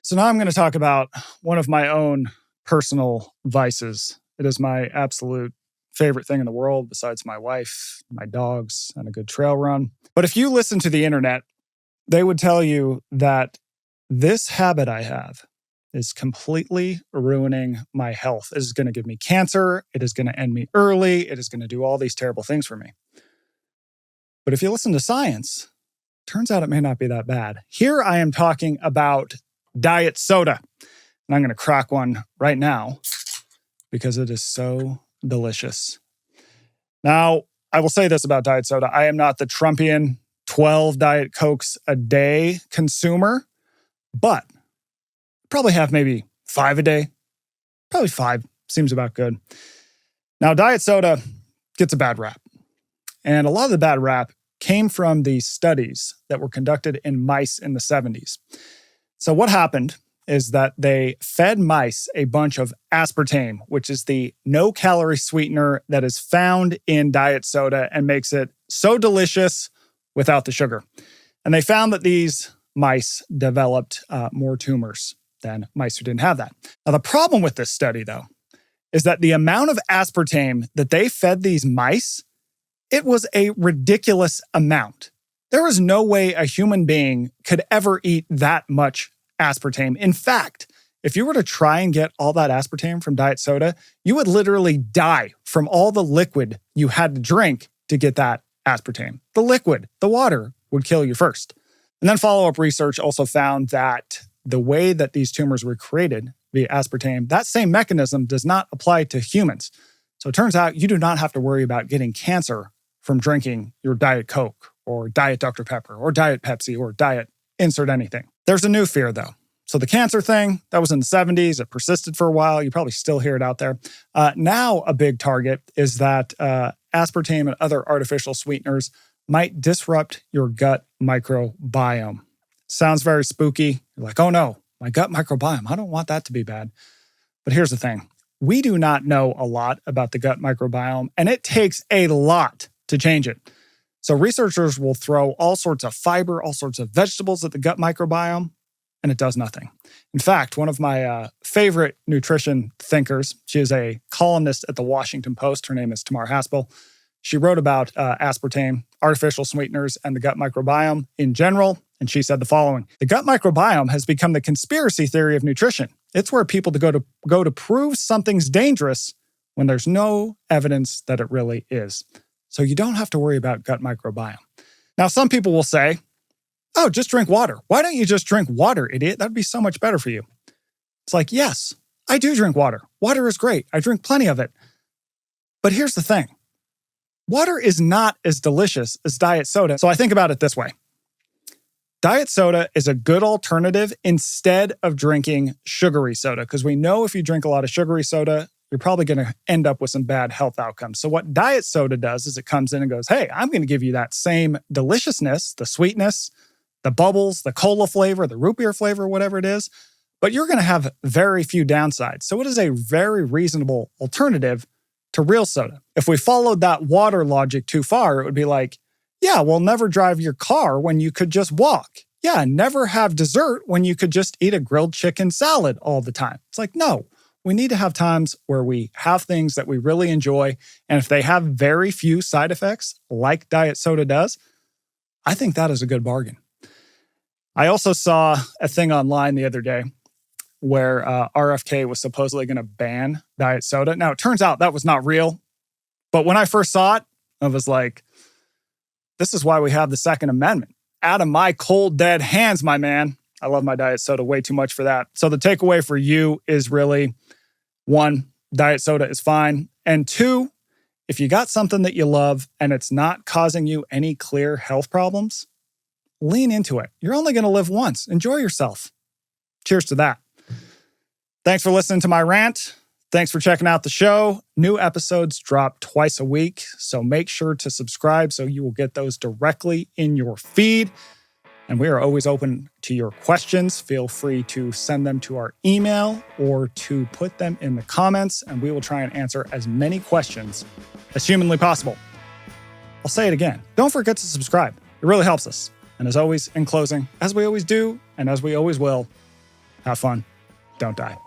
So now I'm going to talk about one of my own personal vices. It is my absolute favorite thing in the world, besides my wife, my dogs, and a good trail run. But if you listen to the internet, they would tell you that this habit I have is completely ruining my health. It is going to give me cancer. It is going to end me early. It is going to do all these terrible things for me. But if you listen to science, turns out it may not be that bad. Here I am talking about diet soda. And I'm going to crack one right now because it is so delicious. Now, I will say this about diet soda. I am not the Trumpian 12 Diet Cokes a day consumer, but probably have maybe 5 a day. Probably 5 seems about good. Now, diet soda gets a bad rap. And a lot of the bad rap came from the studies that were conducted in mice in the 70s. So what happened is that they fed mice a bunch of aspartame, which is the no-calorie sweetener that is found in diet soda and makes it so delicious without the sugar. And they found that these mice developed more tumors than mice who didn't have that. Now, the problem with this study, though, is that the amount of aspartame that they fed these mice, it was a ridiculous amount. There was no way a human being could ever eat that much aspartame. In fact, if you were to try and get all that aspartame from diet soda, you would literally die from all the liquid you had to drink to get that aspartame. The liquid, the water, would kill you first. And then follow-up research also found that the way that these tumors were created via aspartame, that same mechanism does not apply to humans. So it turns out you do not have to worry about getting cancer from drinking your Diet Coke or Diet Dr. Pepper or Diet Pepsi or Diet insert anything. There's a new fear, though. So the cancer thing, that was in the 70s. It persisted for a while. You probably still hear it out there. Now a big target is that aspartame and other artificial sweeteners might disrupt your gut microbiome. Sounds very spooky. You're like, oh no, my gut microbiome. I don't want that to be bad. But here's the thing. We do not know a lot about the gut microbiome, and it takes a lot to change it. So researchers will throw all sorts of fiber, all sorts of vegetables at the gut microbiome, and it does nothing. In fact, one of my favorite nutrition thinkers, she is a columnist at the Washington Post. Her name is Tamar Haspel. She wrote about aspartame, artificial sweeteners, and the gut microbiome in general, and she said the following: the gut microbiome has become the conspiracy theory of nutrition. It's where people go to prove something's dangerous when there's no evidence that it really is. So you don't have to worry about gut microbiome. Now, some people will say, oh, just drink water. Why don't you just drink water, idiot? That'd be so much better for you. It's like, yes, I do drink water. Water is great. I drink plenty of it. But here's the thing. Water is not as delicious as diet soda. So I think about it this way. Diet soda is a good alternative instead of drinking sugary soda, because we know if you drink a lot of sugary soda, you're probably going to end up with some bad health outcomes. So what diet soda does is it comes in and goes, hey, I'm going to give you that same deliciousness, the sweetness, the bubbles, the cola flavor, the root beer flavor, whatever it is, but you're going to have very few downsides. So it is a very reasonable alternative to real soda. If we followed that water logic too far, it would be like, yeah, well, never drive your car when you could just walk. Yeah, never have dessert when you could just eat a grilled chicken salad all the time. It's like, no. We need to have times where we have things that we really enjoy. And if they have very few side effects, like diet soda does, I think that is a good bargain. I also saw a thing online the other day where RFK was supposedly going to ban diet soda. Now, it turns out that was not real. But when I first saw it, I was like, this is why we have the Second Amendment. Out of my cold, dead hands, my man. I love my diet soda way too much for that. So the takeaway for you is really, 1, diet soda is fine. And 2, if you got something that you love and it's not causing you any clear health problems, lean into it. You're only going to live once. Enjoy yourself. Cheers to that. Thanks for listening to my rant. Thanks for checking out the show. New episodes drop twice a week, so make sure to subscribe so you will get those directly in your feed. And we are always open to your questions. Feel free to send them to our email or to put them in the comments, and we will try and answer as many questions as humanly possible. I'll say it again. Don't forget to subscribe. It really helps us. And as always, in closing, as we always do, and as we always will, Have fun. Don't die.